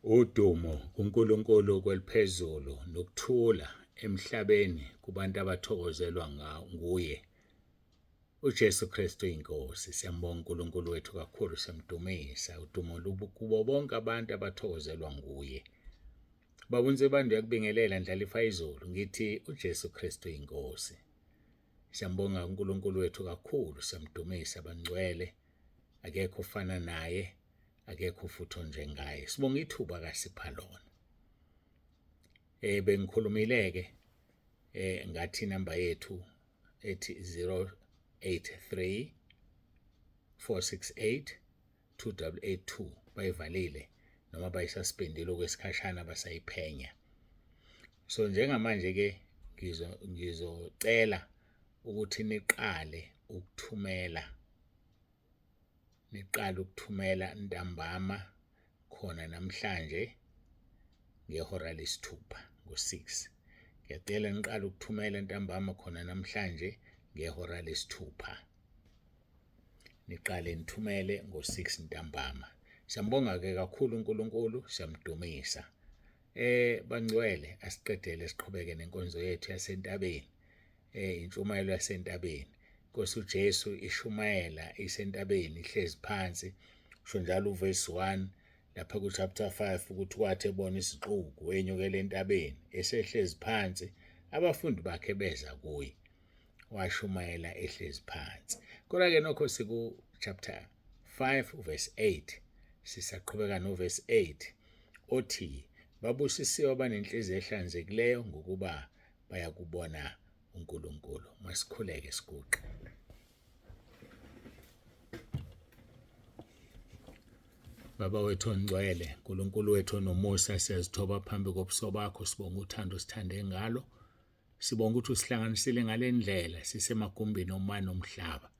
Udumo kuNkulunkulu kweliphezulu nokuthula emhlabeni kubantu abathokozelwa nguye. UJesu Kristu inkosi. Siyambonga uNkulunkulu wethu kakhulu, siyamdumisa. Udumo lubu kubo bonke abantu abathokozelwa nguye. Babunze bantu yakubingelela Ndlalifa izolo ngithi uJesu Kristu inkosi. Siyambonga uNkulunkulu wethu kakhulu, siyamdumisa bangcwele. Akekho ufana naye, akekho futhi onjengaye. Sibonga ithuba kasipha lona. Bengikhulumile-ke ngathi inamba yethu ethi 083 468 2882 bayivalile noma bayisuspendile okwesikhashana basayiphenya. So njengamanje-ke ngizocela ukuthi niqale ukuthumela ntambama khona namhlanje ngehora lesithupha ngo-6. Ngiyacela niqale ukuthumela ntambama khona namhlanje ngehora lesithupha. Niqale nithumele ngo-6 ntambama. Siyambonga-ke kakhulu uNkulunkulu, siyamdumisa. Bangcwele asiqedele siqhubeke nenkonzo yethu yasentabeni. Intshumayelo yasentabeni. Nkosi uJesu ishumayela isentabeni ihlezi phansi. Kusho njalo uverse 1 lapha ku-chapter 5 ukuthi kwathi ebona isixuku wenyukela entabeni esehlezi phansi, abafundi bakhe beza kuye, washumayela ehlezi phansi. Kodwa-ke nokho siku-chapter 5 verse 8 sisaqhubeka noverse 8 othi babusisiwe abanenhliziyo ehlanzekileyo ngokuba bayakubona uNkulunkulu. Masikhuleke siguqe. Baba wethu ongcwele, uNkulunkulu wethu onomusa, siyazithoba phambi kobuso bakho, sibonga uthando sithande ngalo. Sibonga ukuthi usihlanganisile ngale ndlela sisemagumbini omane omhlaba.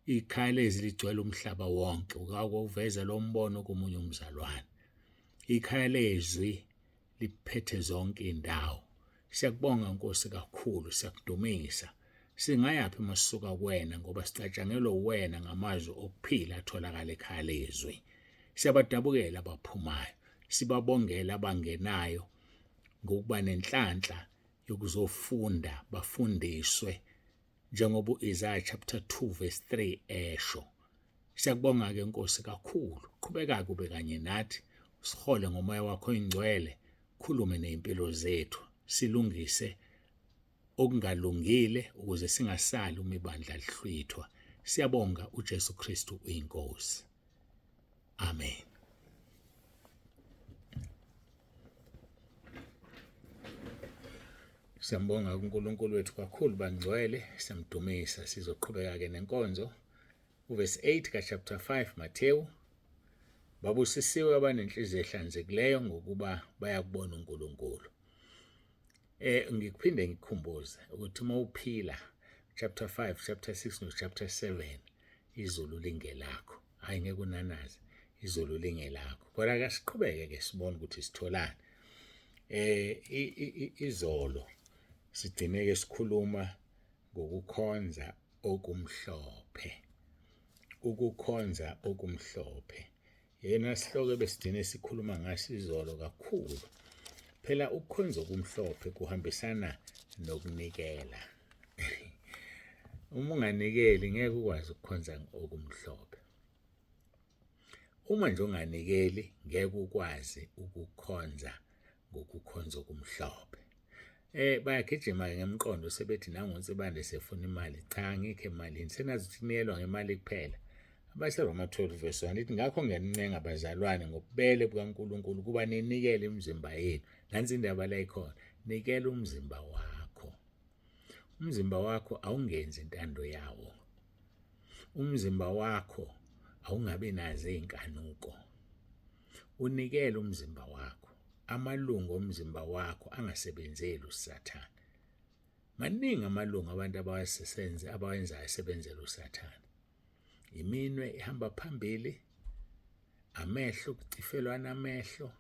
Ikhaya lezi ligcwele umhlaba wonke, ukawuveza lo mbono komunye umzalwane. Ikhaya lezwi liphethe zonke indawo. Siyakubonga Nkosi kakhulu, siyakudumisa. Singayaphi masisuka kuwena ngoba sicatshangelwe uwena ngamazwi okuphila atholakala ekhaya lezwi. Siyabadabukela abaphumayo, sibabongela abangenayo ngokuba nenhlanhla yokuzofunda bafundiswe njengoba Isaiah chapter 2 verse 3 esho. Siyakubonga-ke Nkosi kakhulu, qhubeka kube kanye nathi, usihole ngomoya wakho oyingcwele, khulume ney'mpilo zethu, silungise okungalungile ukuze singasali uma ibandla lihlwithwa. Siyabonga uJesu Kristu uyinkosi. Amen. Siyambonga uNkulunkulu wethu kakhulu bangcwele, siyamdumisa. Sizoqhubeka-ke nenkonzo. Uverse 8 ka-chapter 5 Matewu. Babusisiwe abanenhliziyo ehlanzekileyo ngokuba bayakubona uNkulunkulu. Ngikuphinde ngikukhumbuze ukuthi uma uphila chapter 5, chapter 6 no chapter 7 izulu lingelakho. Hayi ngeke unanaze, izulu lingelakho. Kodwa ake siqhubeke-ke sibone ukuthi sitholani. Izolo sigcine-ke sikhuluma ngokukhonza okumhlophe. Ukukhonza okumhlophe. Yena sihloko besigcine sikhuluma ngaso izolo kakhulu. Phela ukukhonza okumhlophe kuhambisana nokunikela. Uma unganikeli ngeke ukwazi ukukhonza okumhlophe. Uma nje unganikeli ngeke ukwazi ukukhonza ngokukhonza okumhlophe. Bayagijima ngemqondo sebethi nangoNsibande sefuna imali. Cha, ngikho emalini. Senazi ukuthi nikelwa ngemali kuphela. AbaseRoma 12 verse 1 lithi ngakho ngiyanincenga abazalwane ngobubele bukaNkulunkulu kuba ninikele imizimba yenu. Nansi indaba la ikhona. Nikela umzimba wakho. Umzimba wakho awungenzi intando yawo. Umzimba wakho awungabe nazo inkanuko. Unikele umzimba wakho. Amalungu omzimba wakho angasebenzeli uSathane. Maningi amalungu abantu abawenzayo asebenzela uSathane. Iminwe ihamba phambili, amehlo kucifelwana amehlo,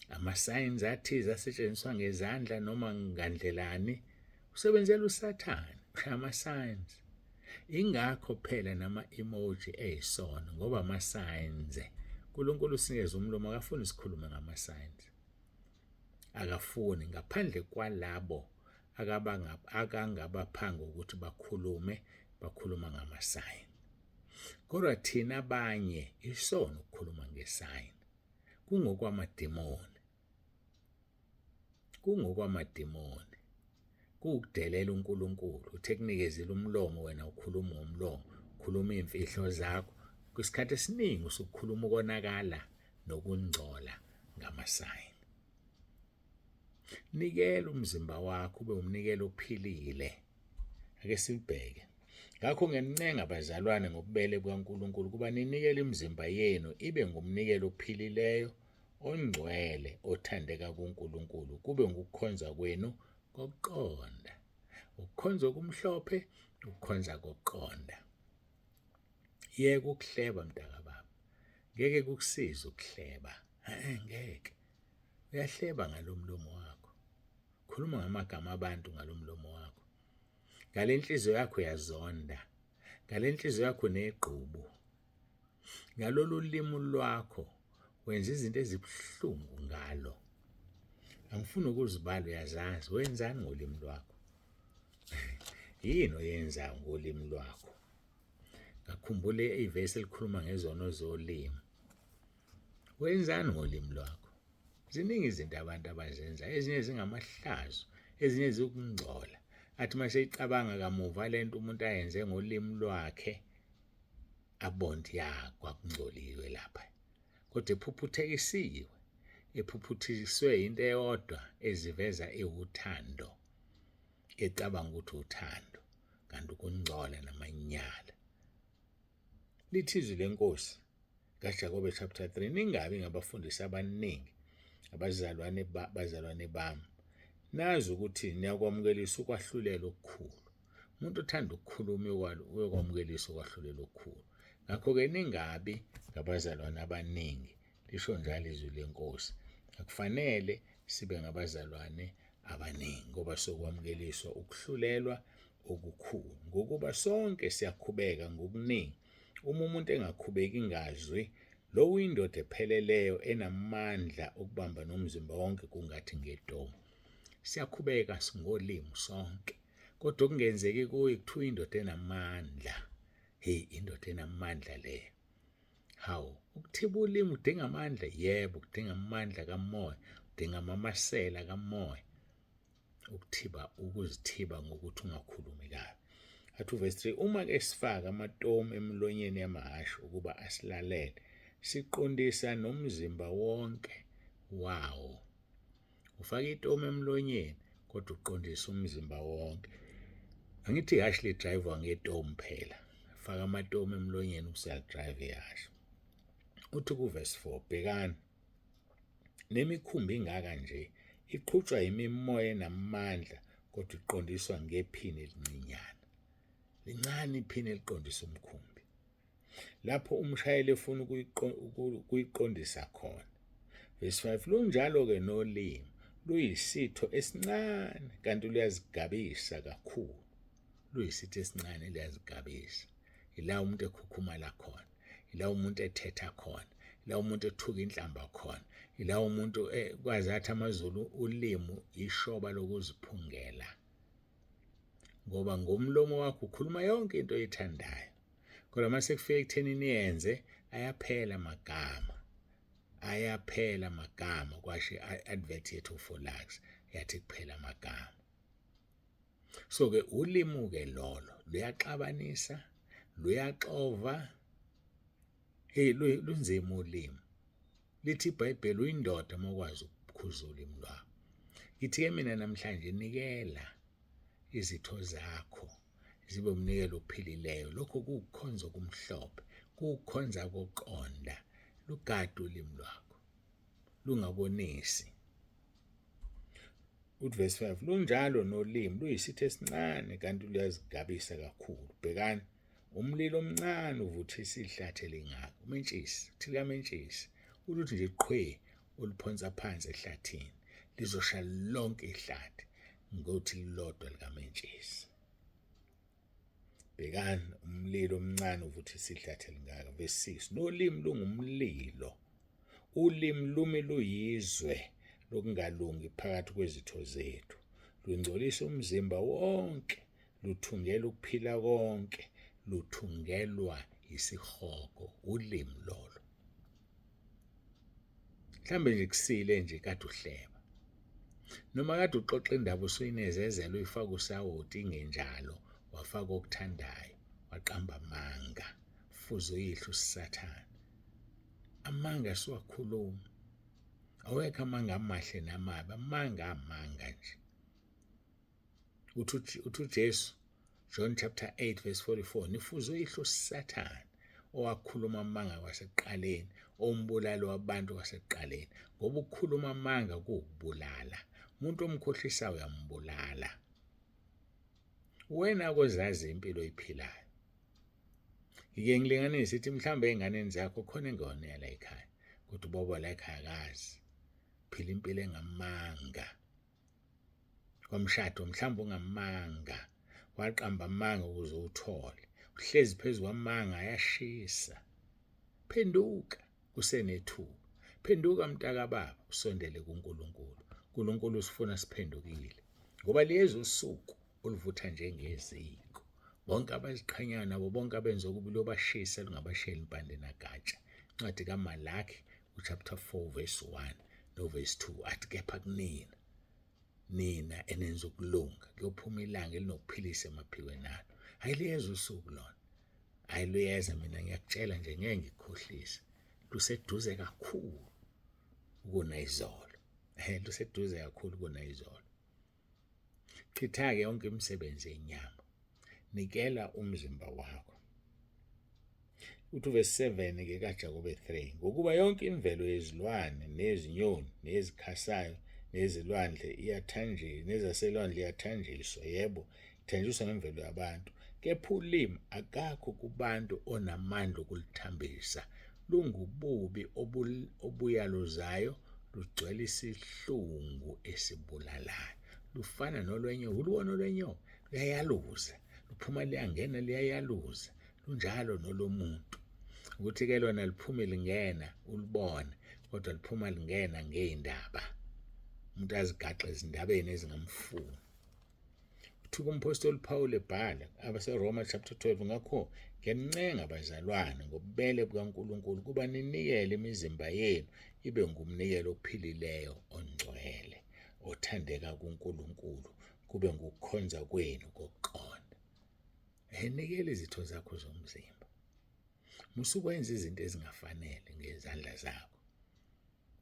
ama-signs athize asetshenziswa ngezandla noma ngandlelani usebenzela uSathane, ama-signs. Ingakho phela nama-emoji eyisona ngoba ama-signs uNkulunkulu usinikeze umlomo, akafuni sikhulume ngama-signs. Akafuni, ngaphandle kwalabo akangabaphanga ukuthi bakhuluma ngama-sign. Kodwa thina abanye isona ukukhuluma nge-sign. Kungokwamadimoni. Kuwukudelela uNkulunkulu. Uthe kunikezile umlomo, wena ukhuluma ngomlomo, ukhuluma iy'mfihlo zakho. Kwisikhathi esiningi usukhuluma ukonakala nokungcola ngama-sign. Nikela umzimba wakho ube umnikelo ophilile. Ake sibheke. Ngakho ngiyanincenga bazalwane ngobubele bukaNkulunkulu kuba ninikele imizimba yenu ibe ngumnikelo ophilileyo, ongcwele, othandeka kuNkulunkulu. Kube ngukukhonza kwenu kokuqonda. Ukukhonza okumhlophe, ukukhonza kokuqonda. Yeke ukuhleba mntakababa. Ngeke kukusize ukuhleba. Ngeke. Uyahleba ngalo mlomo wakho. Khuluma ngamagama abantu ngalo mlomo wakho. Ngale nhliziyo yakho uyazonda. Ngale nhliziyo yakho negqubu. Ngalolu limi lwakho wenza izinto ezibuhlungu ngalo. Angifuni ukuzibala, uyazazi. Wenzani ngolimi lwakho? Yini oyenzayo ngolimi lwakho? Ngakhumbule ivesi elikhuluma ngezono zolimi. Wenzani ngolimi lwakho? Ziningi izinto abantu abazenza, ezinye zingamahlazo, ezinye zikungcola. Athi mase icabanga kamuva lento umuntu ayenze ngolimi lwakhe, abondi kwakungcoliwe lapha. Kodwa ephuphuthekiswe into eyodwa eziveza iwuthando, ecabanga ukuthi uthando, kanti ukungcola namanyala. Lithi izwi leNkosi kaJakobe chapter 3, ningabi ngabafundisi abaningi, bazalwane bami. Nazi ukuthi niyakwamukelisa ukwahlulela okukhulu. Umuntu othanda ukukhuluma uyokwamukelisa ukwahlulela okukhulu. Ngakho-ke ningabi ngabazalwane abaningi, lisho njalo izwi leNkosi. Akufanele sibe ngabazalwane abaningi ngoba sokwamukeliswa ukuhlulelwa okukhulu. Ngokuba sonke siyakhubeka ngokuningi. Uma umuntu engakhubeki ngazwi, lowo indoda epheleleyo enamandla okubamba nomzimba wonke kungathi ngetomu. Siyakhubeka singolimi sonke. Kodwa okungenzeki kuye kuthiwa indoda enamandla. Indoda enamandla leyo. Hawu, ukuthiba ulimi udinga amandla? Yebo, kudinga amandla kamoya, udinga amamasela kamoya. Ukuzithiba ngokuthi ungakhulumi kabi. Athi verse 3, uma-ke sifaka amatomu emilonyeni yamahhashi ukuba asilalele, siqondisa nomzimba wonke wawo. Ufaka itomu emlonyeni kodwa uqondisa umzimba wonke. Angithi ihhashi lidrayivwa ngetomu phela. Faka amatomu emlonyeni usalidrayiva ihhashi. Uthi kuverse 4, bhekani, nemikhumbi ingaka nje iqhutshwa yimimoya enamandla kodwa iqondiswa ngephini elincinyana. Lincane iphini eliqondisa umkhumbi. Lapho umshayeli efuna ukuyiqondisa khona. Verse 5, lunjalo-ke nolimi, luyisitho esincane kanti luyazigabisa kakhulu. Luyisitho esincane luyazigabisa. Ila umuntu ekhukhumala khona. Ila umuntu ethetha khona. Ila umuntu ethuka inhlamba khona. Ila umuntu kwazathi amaZulu ulimi ishoba lokuziphungela. Ngoba ngomlomo wakho ukhuluma yonke into oyithandayo. Kodwa mase kufika ekutheni niyenze, ayaphela amagama. Kwasho i-advert yethu for likes yathi kuphela amagama. So-ke ulimi-ke lolo luyaxabanisa, luyaxova. Lunzima ulimi. Lithi iBhayibheli uyindoda mawukwazi ukukhuza ulimi lwakho. Ngithi-ke mina namhlanje nikela izitho zakho zibe umnikelo ophilileyo. Lokho kuwukukhonza okumhlophe, kuwukukhonza kokuqonda. Lugade ulimi lwakho, lungabonisi. Uthi verse 5, lunjalo nolimi, luyisitho esincane kanti luyazigabisa kakhulu. Bhekani, umlilo omncane uvuthisa ihlathi elingaka. Umentshisi, uthi likamentshisi, uluthi nje qhwe uluphonsa phansi ehlathini, lizosha lonke ihlathi ngokuthi lilodwa likamentshisi. Bhekani, umlilo omncane uvuthisa ihlathi elingaka. Verse 6, nolimi lungumlilo ulimi lumi luyizwe lokungalungi phakathi kwezitho zethu, lungcolisa umzimba wonke, luthungela ukuphila konke, luthungelwa isihogo, ulimi lolo. Mhlambe nje kusile nje kade uhleba, noma kade uxoxa indaba usuyinezezela uyifaka usawoti ingenjalo, wafaka okuthandayo, waqamba amanga, fuze uyihle usathane. Amanga siwakhuluma, awekho amanga amahle namabi, amanga nje. Uthi uJesu, John chapter 8 verse 44, nifuze uyihle usathane owakhuluma amanga kwasekuqaleni, ombulalo wabantu kwasekuqaleni, ngoba ukukhuluma amanga kuwukubulala. Umuntu omkhohlisayo uyambulala. Wena kozazi impilo oyiphilayo. Ngike ngilinganise ithi mhlambe einganeni zakho khona engone la ekhaya, kodwa ubaba la ekhaya akazi. Phila impilo engamanga. Kwamshado mhlambe ungamanga, waqamba amanga ukuze uthole. Uhlezi phezulu kwamanga ayashisa. Phenduka kusenethuba. Phenduka mntaka baba usondele kuNkulunkulu. uNkulunkulu usifuna siphendukile. Ngoba liyeza usuku oluvutha njengeziko. Bonke abaziqhanyayo nabo bonke abenza okubi lobashisa lungabashela impande nagatsha. Incwadi kaMalaki chapter 4 verse 1 no verse 2 athi kepha kunina, nina enenza ukulunga, kuyophuma ilanga elinokuphilisa emaphikweni alo. Hayi liyeza usuku lona. Hayi luyeza, mina ngiyakutshela nje ngeke ngikukhohlise. Luseduze kakhulu kunayizolo. Luseduze kakhulu kunayizolo. Chitha-ke yonke imisebenzi yenyama. Nikela umzimba wakho. Uthi verse 7 ke kaJakobe 3, ngokuba yonke imvelo yezilwane nezinyoni nezikhasayo nezilwandle iyathanjiswa, nezaselwandle iyathanjiswa, yebo ithanjiswa ngemvelo yabantu. Kepha ulimi akakho kubantu onamandla okulithambisa. Lungububi obuyaluzayo, lugcwele isihlungu esibulalayo. Lufana nolwenyoka. Ulubona olwenyoka luyayaluza, luphuma liyangena liyayaluza. Lunjalo nolomuntu. Ukuthi ke lona liphuma lingena ulibone, kodwa liphuma lingena ngeindaba. Umuntu azigaxe ezindabeni ezingamfuni. Uthuka umpostoli Paul ebhala abaseRoma chapter 12, ngakho ngiyancenga abazalwane ngobubele bukaNkulunkulu kuba ninikele imizimba yenu ibe ngumnikelo ophilileyo ongcwele othandeka kuNkulunkulu, kube ngukukhonza kwenu kokuqonda. Nikela izitho zakho zomzimba. Musukwenza izinto ezingafanele ngezandla zakho.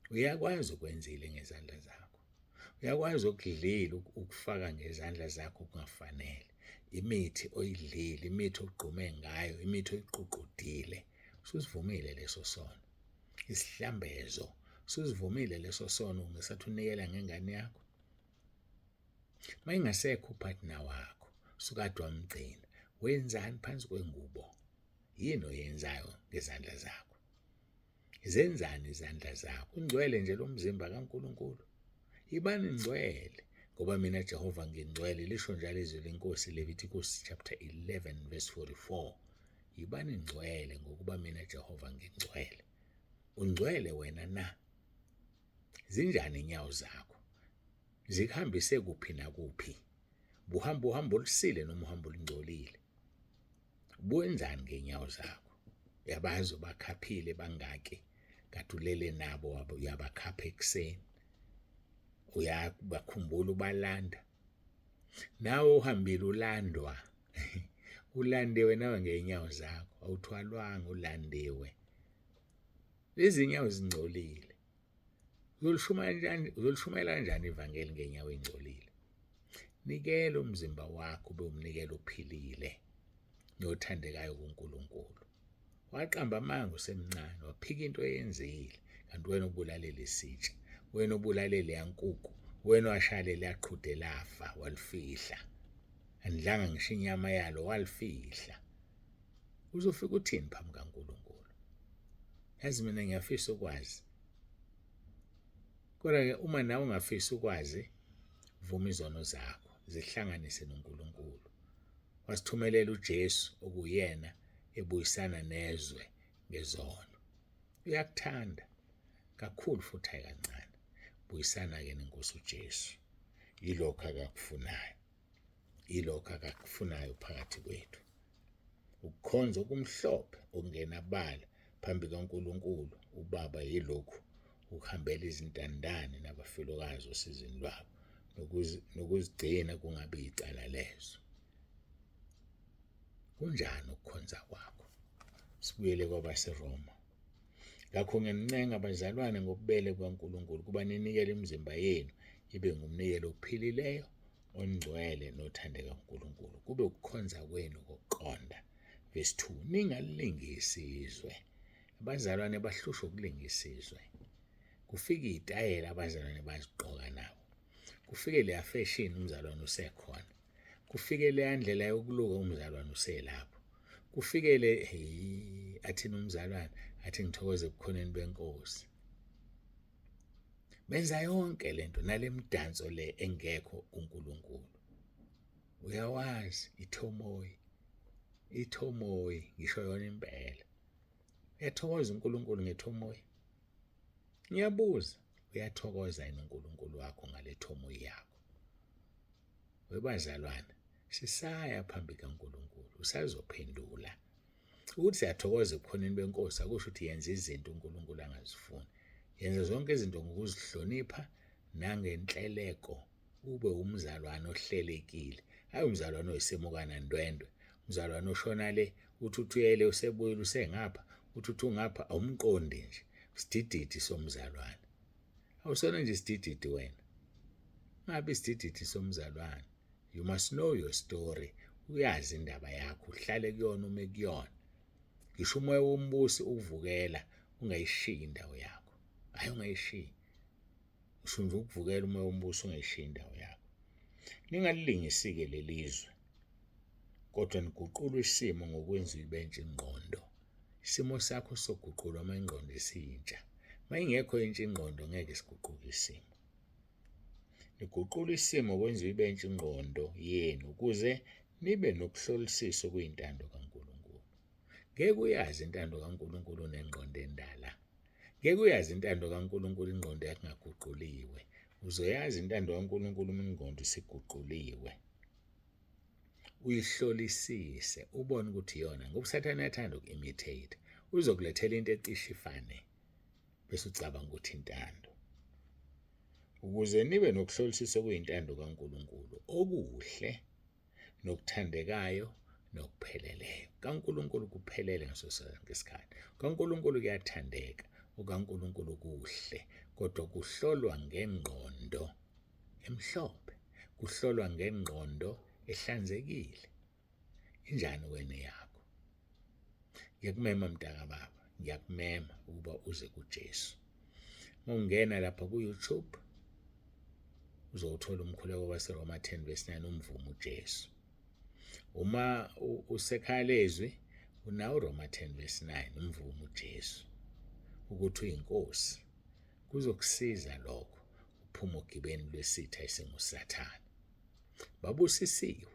Uyakwazi ukwenzile ngezandla zakho. Uyakwazi ukudlila ukufaka ngezandla zakho kungafanele. Imithi oyidlile, imithi ogqume ngayo, imithi oyiququdile, usivumile leso sono. Isihlambezo, usivumile leso sono ngesathi unikela ngengane yakho. Mayingasekho upartner wakho, sukade wamgcina, wenzani phansi kwengubo? Yini oyenzayo ngezandla zakho? Zenzani izandla zakho? Ungcwele nje lo mzimba kaNkulunkulu. Ibani ngcwele, ngoba mina Jehova ngingcwele, lisho njalo izwi lenkosi Leviticus chapter 11 verse 44. Ibani ngcwele ngokuba mina Jehova ngingcwele. Ungcwele wena na? Zinjani inyawo zakho? Zikuhambise kuphi nakuphi? Buhamba olusile noma uhamba olungcolile? Buwenzani ngeenyawo zakho? Yabazi bakhaphile bangaki, kadulele nabo uyabakhapha ekuseni. Uyabakhumbula ubalanda. Nawe uhambile ulandwa. Ulandiwe nawe ngeenyawo zakho, awuthwalwanga ulandiwe. Lezi nyawo zingcolile. Uzolishumayela kanjani ivangeli ngeenyawo ezingcolile? Nikela umzimba wakho ube umnikelo ophilile nothandekayo kuNkulunkulu. Waqamba amanga usemncane, waphika into eyenzile, kanti wena ubulalela isitsha, wena ubulalela yankukhu, wena washalela yaqhude lafa walifihla. Andidlanga ngisho inyama yalo, walifihla. Uzofika uthini phambi kaNkulunkulu? Yazi mina ngiyafisa ukwazi. Kodwa-ke uma nawe ungafisa ukwazi, vuma izono zakho, zihlanganise noNkulunkulu. Wasithumelela uJesu okuyena ebuyisana nezwe ngezono. Uyakuthanda. kakhulu futhi hayi kancane. Buyisana-ke nenkosi uJesu. Yilokho akakufunayo. Yilokho akakufunayo phakathi kwethu. Ukukhonza okumhlophe okungenabala phambi kaNkulunkulu uBaba yilokhu ukuhambela izintandane nabafelokazi osizini lwabo nokuzigcina kungabi icala lezo. Kunjani ukukhonza kwakho? Sibuyele kwabaseRoma. Ngakho nginincenga abazalwane ngobubele bukaNkulunkulu kuba ninikele imizimba yenu ibe ngumnikelo ophilileyo, ongcwele nothandeka uNkulunkulu. Kube ukukhonza kwenu kokuqonda. Verse 2, ningalingisi izwe. Abazalwane bahlushwa ukulingisa izwe. Kufika izitayela abazalwane bazigqoka nabo. Kufike leya fashion umzalwane usekhona. Kufike leya ndlela yokuluka umzalwane uselapho. Kufike athina umzalwane athi ngithokoze ebukhoneni benkosi. Benza yonke lento nale midanso le engekho uNkulunkulu. Uyawazi ithomoyi ngisho yona impela. Uyathokoza uNkulunkulu ngethomoyi? Ngiyabuza, uyathokoza yini uNkulunkulu wakho ngale thomoyi yakho? Webazalwane, sisaya phambi kaNkulunkulu, usazophendula. Ukuthi siyathokoza ebukhoneni benkosi akusho ukuthi yenza izinto uNkulunkulu angazifuni. Yenza zonke izinto ngokuzihlonipha nangenhleleko. Ube umzalwane ohlelekile. Hayi umzalwane oyisemukana ndwendwe. Umzalwane oshona le uthi uyele usebuyile usengapha, uthi ungapha awumqondi nje. Isidididi somzalwane. Awusona nje isidididi wena. Ngabe isidididi somzalwane. You must know your story. Uyazi indaba yakho, uhlale kuyona ume kuyona. Ngisho umoya wombusi uvukela ungayishiyi indawo yakho. Hayi ungayishiyi. Usho nje ukuvukela umoya wombusi ungayishiyi indawo yakho. Ningalilingisi-ke lelizwe. Kodwa niguqula isimo ngokwenza ibentsha ingqondo. Isimo sakho soguqulwa uma ingqondo isiyintsha. Uma ingekho intsha ingqondo ngeke siguquke isimo. Niguqula isimo kwenza ibentsha ingqondo yenu ukuze nibe nokuhlolisisa okuyintando kaNkulunkulu. Ngeke uyazi intando kaNkulunkulu nengqondo endala. Ngeke uyazi intando kaNkulunkulu ingqondo yakungaguquliwe. Uzoyazi intando kaNkulunkulu ingqondo isiguquliwe. Uyihlolisise ubone ukuthi yona ngoba uSathane uyathanda uku-imitate. Uzokulethela into ecishe ifane bese ucabanga ukuthi intando. Ukuze nibe nokuhlolisisa okuyintando kaNkulunkulu okuhle nokuthandekayo nokupheleleyo. kaNkulunkulu kuphelele ngaso sonke isikhathi. kaNkulunkulu kuyathandeka, ukaNkulunkulu kuhle, kodwa kuhlolwa ngengqondo emhlophe, kuhlolwa ngengqondo ehlanzekile. Injani wena yakho? Ngiyakumema mntaka baba, ngiyakumema ukuba uze kuJesu. Ungena lapha ku-YouTube uzothola umkhuleko waseRoma 10:9 umvumo uJesu. Uma usekhalezwi unawo uRoma 10:9 umvumo uJesu ukuthi uyinkosi. Kuzokusiza lokho uphuma ogibeni lwesitha esinguSathane. Babusisiwe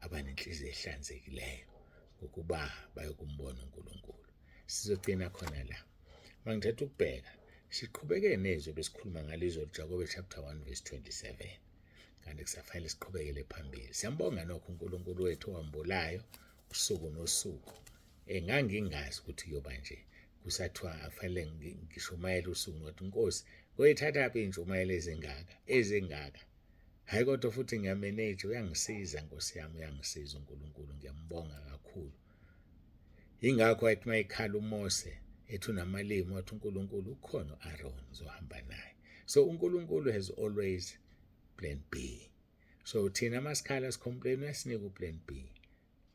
abanenhliziyo ehlanzekileyo ukuba bayokumbona uNkulunkulu. Sizogcina khona la. Mangithatha ukubheka siqhubeke nezwe besikhuluma ngalizwe uJakobe chapter 1:27. Kanti kusafanele siqhubekele phambili. Siyambonga nokho uNkulunkulu wethu owambulayo usuku nosuku. Ngangingazi ukuthi kuyoba nje. Kusathiwa afanele ngishumayele usuku ngokuthi Nkosi, koyithatha phi intshumayelo ezingaka. Hayi kodwa futhi ngiyameneja, uyangisiza Nkosi yami, uyangisiza uNkulunkulu, ngiyambonga kakhulu. Ingakho athi mayikhala uMose ethi unamalimi wathi uNkulunkulu ukhona uAaron uzohamba naye. So uNkulunkulu has always plan B. So thina masikhala sicomplain uyasinika uplan B.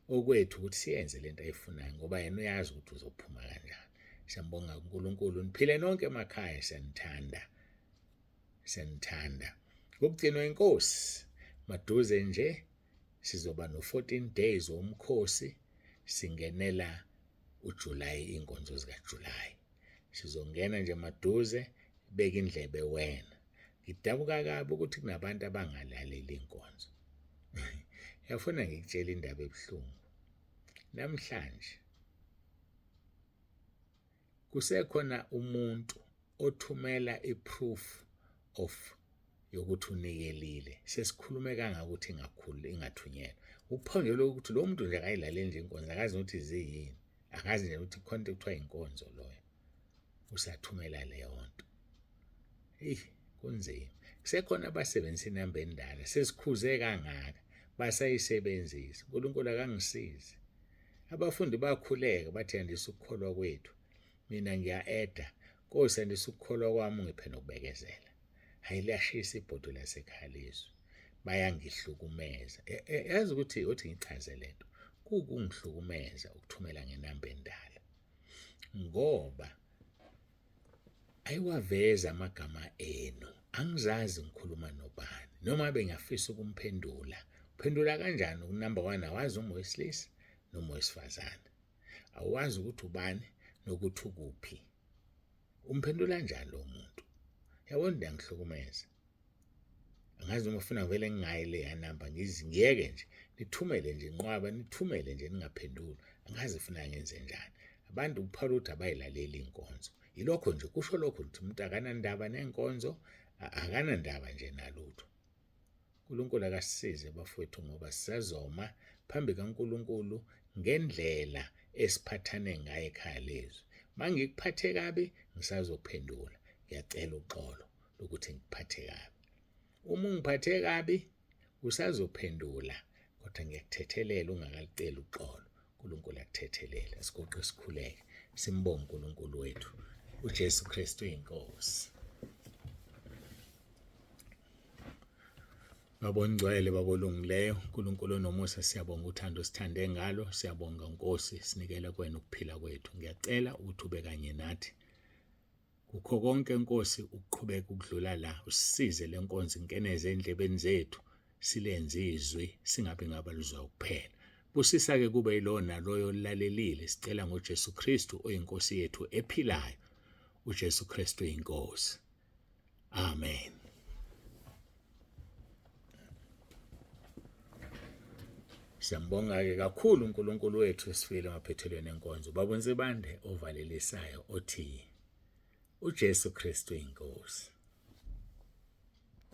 Okwethu ukuthi siyenze lento ayifunayo ngoba yena uyazi ukuthi uzophuma kanjani. Siyambonga uNkulunkulu, niphile nonke emakhaya, siyanithanda. Ukugcinwa inkosi maduze nje sizoba no-14 days womkhosi singenela uJulayi, inkonzo zikaJulayi. Sizongena nje maduze, beka indlebe wena. Ngidabuka kabi ukuthi kunabantu abangalaleli inkonzo. Yafuna ngikutshela indaba ebuhlungu. Namhlanje kusekhona umuntu othumela iproof of yokuthi unikelile sesikhulume kangakuthi ingathunyelwa uphawu nje lokuthi lo muntu nje akayilaleli nje inkonzo akazi ukuthi iziyini akazi nje ukuthi khona kuthiwa inkonzo loyo usathumela leyo nto kunzima kusekhona abasebenzisa inamba endala sesikhuze kangaka basayisebenzisa uNkulunkulu akangisize abafundi bakhuleka bathi andisa ukukholwa kwethu mina ngiya-eda Nkosi andisa ukukholwa kwami ungiphe nokubekezela hayilashisa ibhodo lasekhalizwe bayangihlukumeza yazi ukuthi uthi ngichaze lento kungihlukumeza ukuthumela ngenamba endala ngoba ayiwaveza amagama enu angizazi ngikhuluma nobani noma bengafisa ukumphendula uphendula kanjani unumber 1 awazi uma wesilisa noma wesifazane awazi ukuthi ubani nokuthi ukuphi umphendula kanjani lo muntu yabona ngiyangihlukumeza angazi uma ufuna vele ngingayile yanamba ngiyeke nje nithumele nje inqwaba nithumele nje ningaphenduli angazi ufuna ngenze njani abantu uPaul uthi abayilaleli inkonzo ilokho nje kusho lokho ukuthi umuntu akanandaba nenkonzo akanandaba nje nalutho uNkulunkulu akasisize bafowethu ngoba sisazoma phambi kaNkulunkulu ngendlela esiphathane ngayo ekhaya lezwe mangikuphathe kabi ngisazophendula ngiyacela uxolo ukuthi ngikuphathe kabi uma ungiphathe kabi usazophendula kodwa ngiyakuthethelela ungakalicela uxolo uNkulunkulu akuthethelela sigoqe sikhuleke simbonge uNkulunkulu wethu uJesu Kristu inkosi babongcwele babolungileyo uNkulunkulu nomusa siyabonga uthando sithande ngalo siyabonga Nkosi sinikela kwena ukuphila kwethu ngiyacela ukuthi ube kanye nathi kukho konke Nkosi ukuqhubeka ukudlula la usisize lenkonzo inkeneze endlebeni zethu silenze izwi singabe ngabalizwa kuphela busisa ke kube yilona loyo lalelile sicela ngoJesu Kristu oyinkosi yethu ephilayo uJesu Kristu inkosi amen Siyambonga-ke kakhulu uNkulunkulu wethu esifile emaphethelweni enkonzo babonze bande ovalelisayo othi uJesu Kristu inkosi